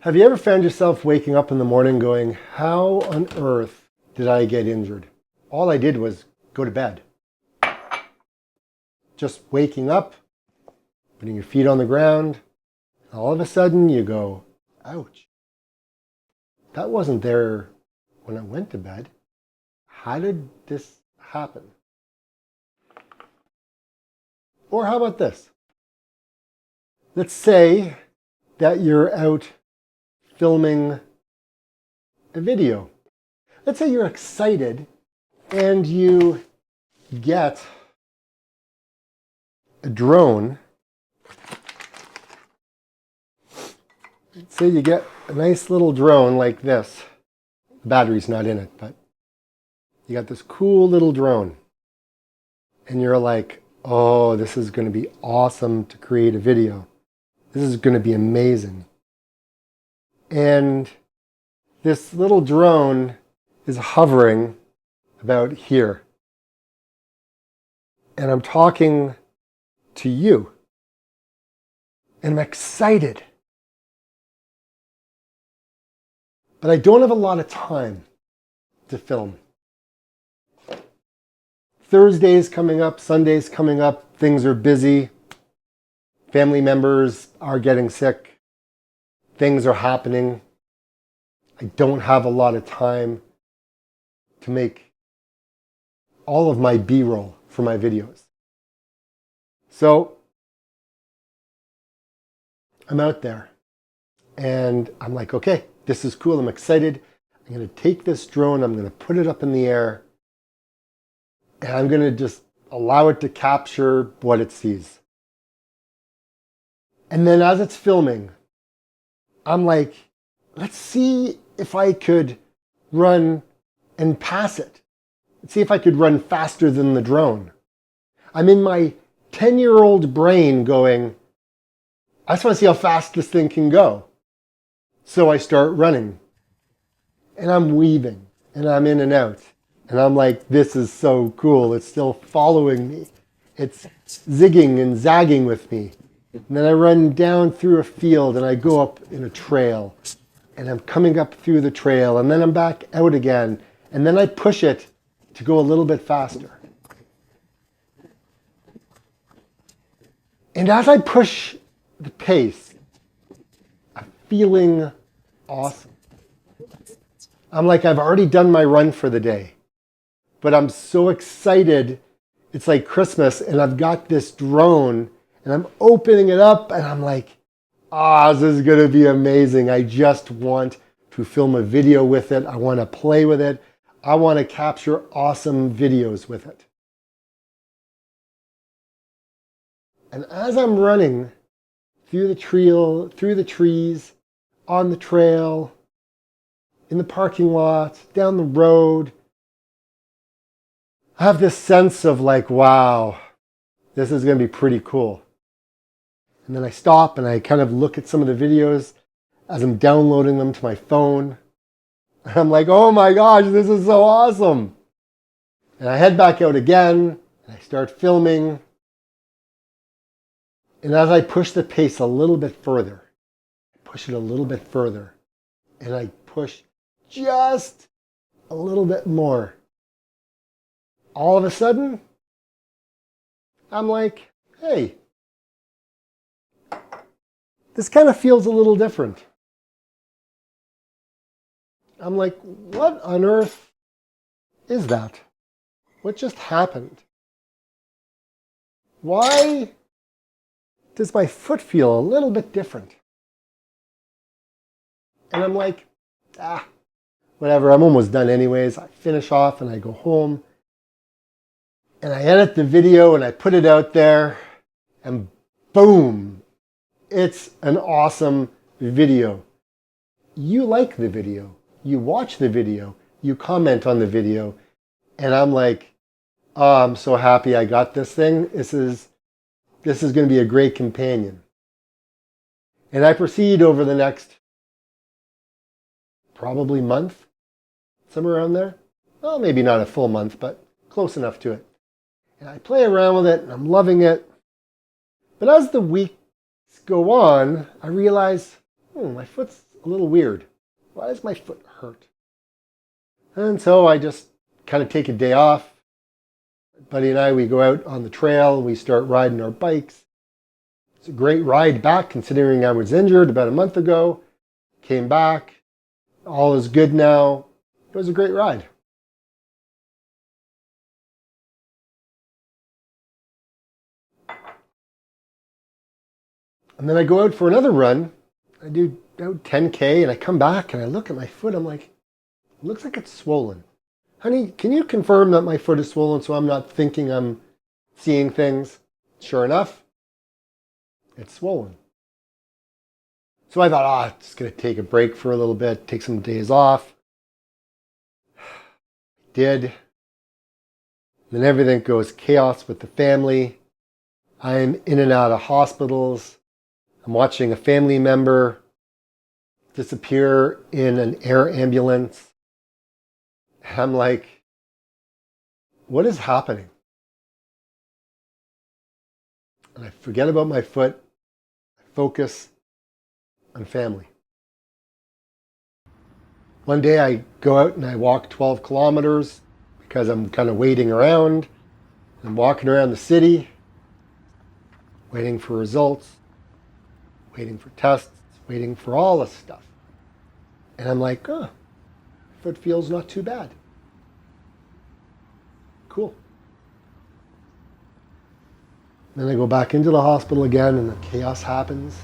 Have you ever found yourself waking up in the morning going, how on earth did I get injured? All I did was go to bed. Just waking up, putting your feet on the ground, all of a sudden you go, ouch. That wasn't there when I went to bed. How did this happen? Or how about this? Let's say that you're out filming a video. Let's say you're excited and you get a drone. Let's say you get a nice little drone like this. The battery's not in it, but you got this cool little drone. And you're like, oh, this is going to be awesome to create a video. This is going to be amazing. And this little drone is hovering about here. And I'm talking to you. And I'm excited. But I don't have a lot of time to film. Thursday's coming up, Sunday's coming up, things are busy. Family members are getting sick. Things are happening. I don't have a lot of time to make all of my B-roll for my videos. So I'm out there and I'm like, okay, this is cool. I'm excited. I'm going to take this drone. I'm going to put it up in the air and I'm going to just allow it to capture what it sees. And then as it's filming, I'm like, let's see if I could run and pass it. Let's see if I could run faster than the drone. I'm in my 10-year-old brain going, I just want to see how fast this thing can go. So I start running. And I'm weaving. And I'm in and out. And I'm like, this is so cool. It's still following me. It's zigging and zagging with me. And then I run down through a field and I go up in a trail. And I'm coming up through the trail. And then I'm back out again. And then I push it to go a little bit faster. And as I push the pace, I'm feeling awesome. I'm like, I've already done my run for the day. But I'm so excited. It's like Christmas and I've got this drone and I'm opening it up and I'm like, this is going to be amazing. I just want to film a video with it. I want to play with it. I want to capture awesome videos with it. And as I'm running through the trees, on the trail, in the parking lot, down the road, I have this sense of like, wow, this is going to be pretty cool. And then I stop and I kind of look at some of the videos as I'm downloading them to my phone. And I'm like, oh my gosh, this is so awesome. And I head back out again and I start filming. And as I push the pace a little bit further, I push it a little bit further, and I push just a little bit more. All of a sudden, I'm like, hey, this kind of feels a little different. I'm like, what on earth is that? What just happened? Why does my foot feel a little bit different? And I'm like, whatever, I'm almost done anyways. I finish off and I go home and I edit the video and I put it out there and boom, it's an awesome video. You like the video, you watch the video, you comment on the video, and I'm like, oh, I'm so happy I got this thing. This is going to be a great companion. And I proceed over the next probably month, somewhere around there. Well, maybe not a full month, but close enough to it. And I play around with it and I'm loving it. But as the weeks go on, I realize, my foot's a little weird. Why does my foot hurt? And so I just kind of take a day off. Buddy and I, we go out on the trail and we start riding our bikes. It's a great ride back considering I was injured about a month ago. Came back. All is good now. It was a great ride. And then I go out for another run. I do about 10K and I come back and I look at my foot. I'm like, it looks like it's swollen. Honey, can you confirm that my foot is swollen so I'm not thinking I'm seeing things? Sure enough, it's swollen. So I thought, I'm just going to take a break for a little bit, take some days off. Did. Then everything goes chaos with the family. I'm in and out of hospitals. I'm watching a family member disappear in an air ambulance. I'm like, what is happening? And I forget about my foot. I focus on family. One day I go out and I walk 12 kilometers because I'm kind of waiting around. I'm walking around the city, waiting for results, waiting for tests, waiting for all this stuff. And I'm like, oh, foot feels not too bad. Cool. Then I go back into the hospital again and the chaos happens.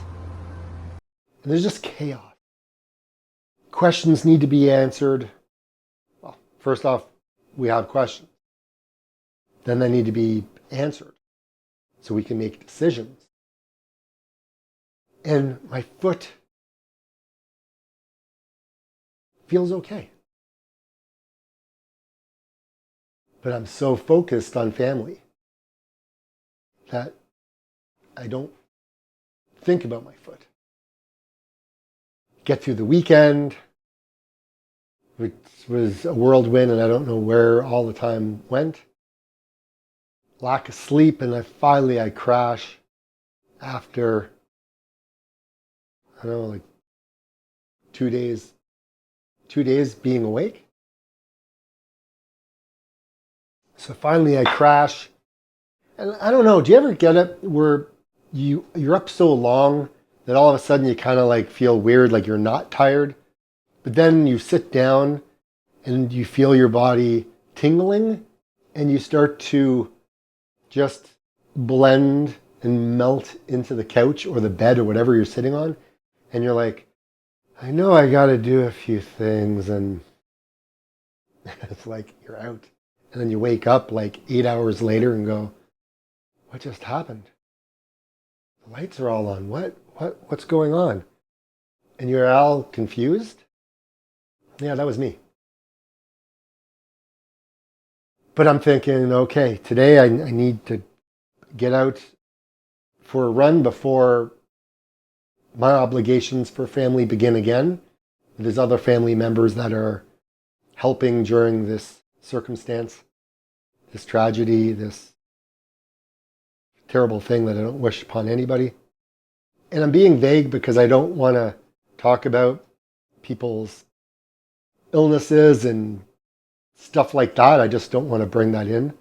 And there's just chaos. Questions need to be answered. Well, first off, we have questions. Then they need to be answered so we can make decisions. And my foot feels okay. But I'm so focused on family that I don't think about my foot. Get through the weekend, which was a whirlwind and I don't know where all the time went. Lack of sleep, and I crash after, I don't know, like 2 days being awake. So finally I crash. And I don't know, do you ever get it where you're up so long that all of a sudden you kind of like feel weird, like you're not tired, but then you sit down and you feel your body tingling and you start to just blend and melt into the couch or the bed or whatever you're sitting on. And you're like, I know I got to do a few things. And it's like you're out. And then you wake up like 8 hours later and go, what just happened? The lights are all on. What's going on? And you're all confused? Yeah, that was me. But I'm thinking, okay, today I need to get out for a run before my obligations for family begin again. There's other family members that are helping during this circumstance, this tragedy, this terrible thing that I don't wish upon anybody. And I'm being vague because I don't want to talk about people's illnesses and stuff like that. I just don't want to bring that in.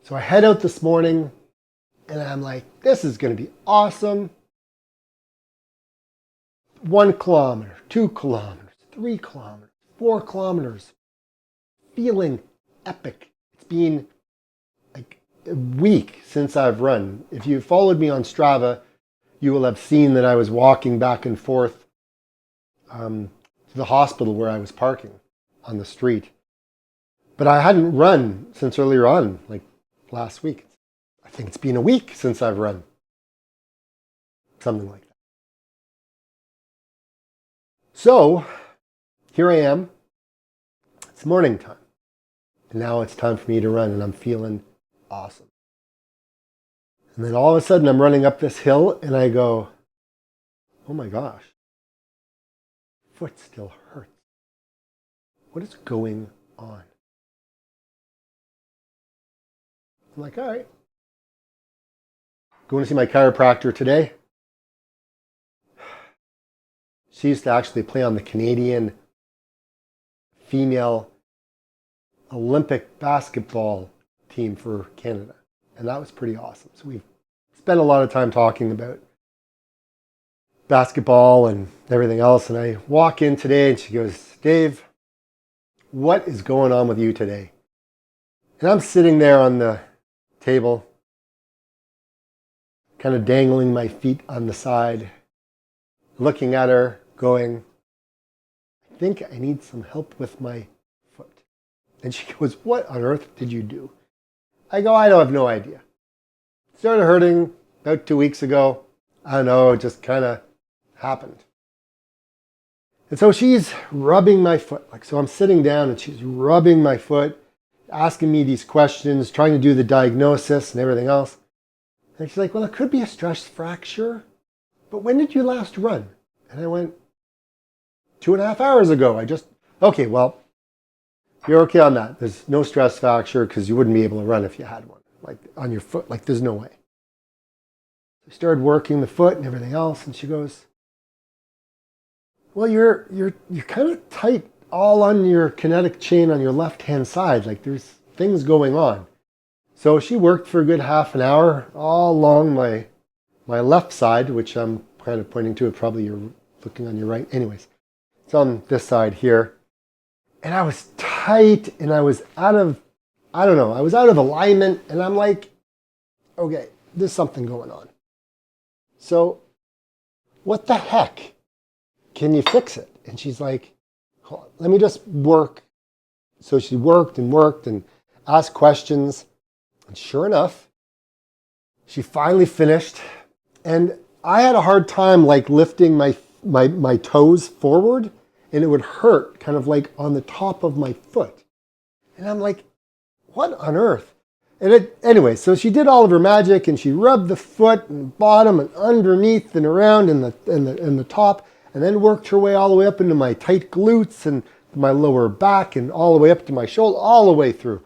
So I head out this morning and I'm like, this is going to be awesome. 1 kilometer, 2 kilometers, 3 kilometers, 4 kilometers. Feeling epic. It's been like a week since I've run. If you followed me on STRAVA, you will have seen that I was walking back and forth to the hospital where I was parking on the street. But I hadn't run since earlier on, like last week. I think it's been a week since I've run. Something like that. So, here I am. It's morning time. And now it's time for me to run, and I'm feeling awesome. And then all of a sudden, I'm running up this hill, and I go, oh my gosh, foot still hurts. What is going on? I'm like, all right, going to see my chiropractor today. She used to actually play on the Canadian female Olympic basketball team for Canada. And that was pretty awesome. So we've spent a lot of time talking about basketball and everything else. And I walk in today and she goes, Dave, what is going on with you today? And I'm sitting there on the table, kind of dangling my feet on the side, looking at her, going, I think I need some help with my foot. And she goes, what on earth did you do? I go, I don't have no idea. It started hurting about 2 weeks ago. I don't know, it just kind of happened. And so she's rubbing my foot. So I'm sitting down and she's rubbing my foot, asking me these questions, trying to do the diagnosis and everything else. And she's like, well, it could be a stress fracture, but when did you last run? And I went, 2.5 hours ago. Okay, well, you're okay on that. There's no stress fracture because you wouldn't be able to run if you had one, like on your foot, like there's no way. I started working the foot and everything else, and she goes, well, you're kind of tight all on your kinetic chain on your left-hand side, like there's things going on. So she worked for a good half an hour all along my left side, which I'm kind of pointing to. It probably you're looking on your right. Anyways, it's on this side here. And I was tight and I was I was out of alignment. And I'm like, okay, there's something going on. So what the heck? Can you fix it? And she's like, hold on, let me just work. So she worked and asked questions. And sure enough, she finally finished. And I had a hard time like lifting my toes forward, and it would hurt kind of like on the top of my foot. And I'm like, what on earth? And anyway, so she did all of her magic and she rubbed the foot and bottom and underneath and around in the top, and then worked her way all the way up into my tight glutes and my lower back and all the way up to my shoulder, all the way through.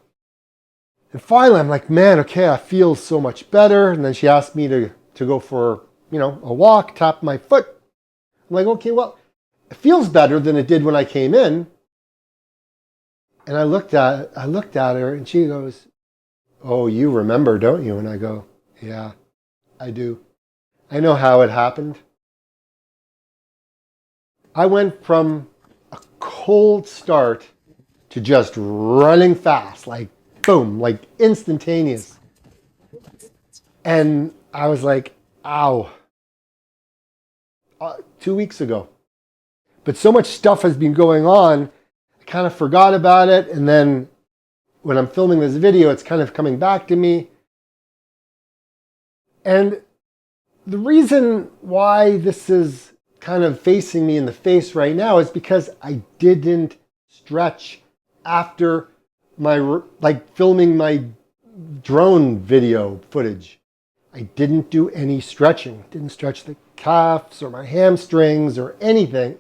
And finally, I'm like, man, okay, I feel so much better. And then she asked me to go for, a walk, tap my foot. I'm like, okay, well, it feels better than it did when I came in. And I looked at her and she goes, oh, you remember, don't you? And I go, yeah, I do. I know how it happened. I went from a cold start to just running fast, like boom, like instantaneous. And I was like, ow, 2 weeks ago. But so much stuff has been going on, I kind of forgot about it. And then when I'm filming this video, it's kind of coming back to me. And the reason why this is kind of facing me in the face right now is because I didn't stretch after filming my drone video footage. I didn't do any stretching. Didn't stretch the calves or my hamstrings or anything.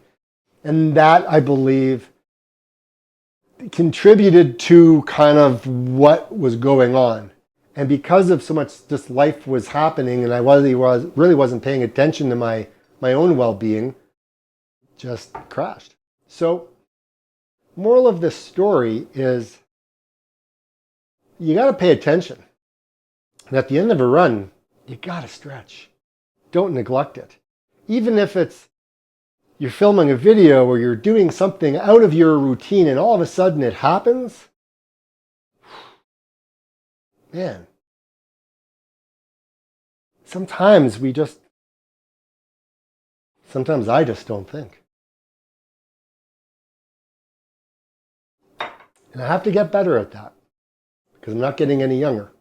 And that, I believe, contributed to kind of what was going on. And because of so much just life was happening and I really wasn't paying attention to my own well-being, just crashed. So, moral of this story is you got to pay attention. And at the end of a run, you got to stretch. Don't neglect it. Even if you're filming a video or you're doing something out of your routine and all of a sudden it happens, man, sometimes I just don't think. And I have to get better at that because I'm not getting any younger.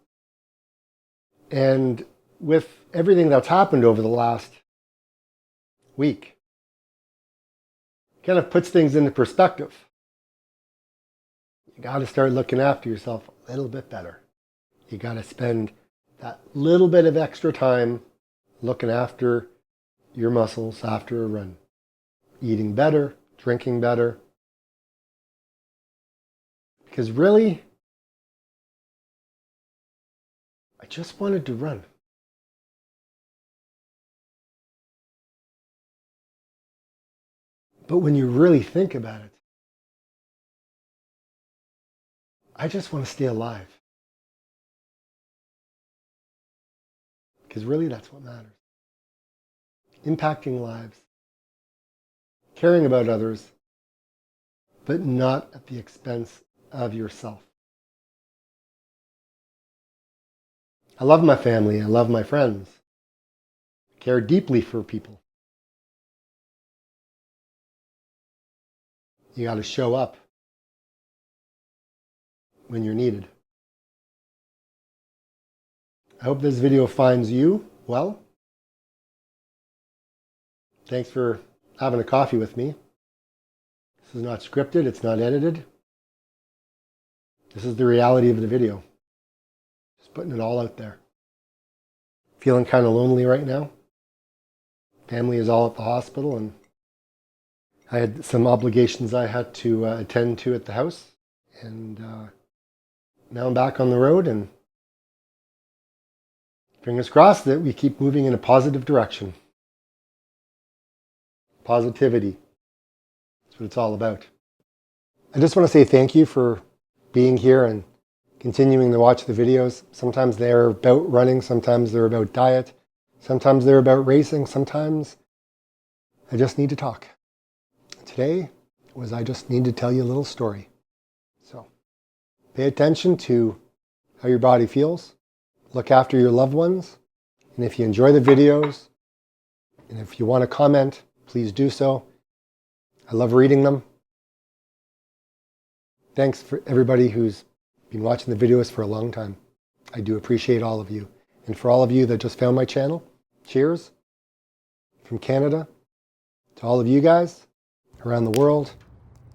And with everything that's happened over the last week, kind of puts things into perspective. You got to start looking after yourself a little bit better. You got to spend that little bit of extra time looking after your muscles after a run. Eating better, drinking better. Because really, I just wanted to run. But when you really think about it, I just want to stay alive. Because really that's what matters. Impacting lives, caring about others, but not at the expense of yourself. I love my family. I love my friends. I care deeply for people. You got to show up when you're needed. I hope this video finds you well. Thanks for having a coffee with me. This is not scripted. It's not edited. This is the reality of the video. Just putting it all out there. Feeling kind of lonely right now. Family is all at the hospital, and I had some obligations I had to attend to at the house. And now I'm back on the road, and fingers crossed that we keep moving in a positive direction. Positivity. That's what it's all about. I just want to say thank you for being here and continuing to watch the videos. Sometimes they're about running, sometimes they're about diet, sometimes they're about racing, sometimes I just need to talk. Today was I just need to tell you a little story. So pay attention to how your body feels. Look after your loved ones. And if you enjoy the videos, and if you want to comment, please do so. I love reading them. Thanks for everybody who's been watching the videos for a long time. I do appreciate all of you. And for all of you that just found my channel, cheers from Canada to all of you guys around the world.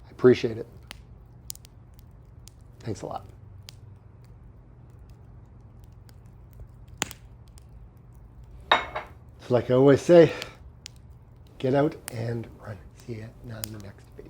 I appreciate it. Thanks a lot. So like I always say, get out and run. See you on the next video.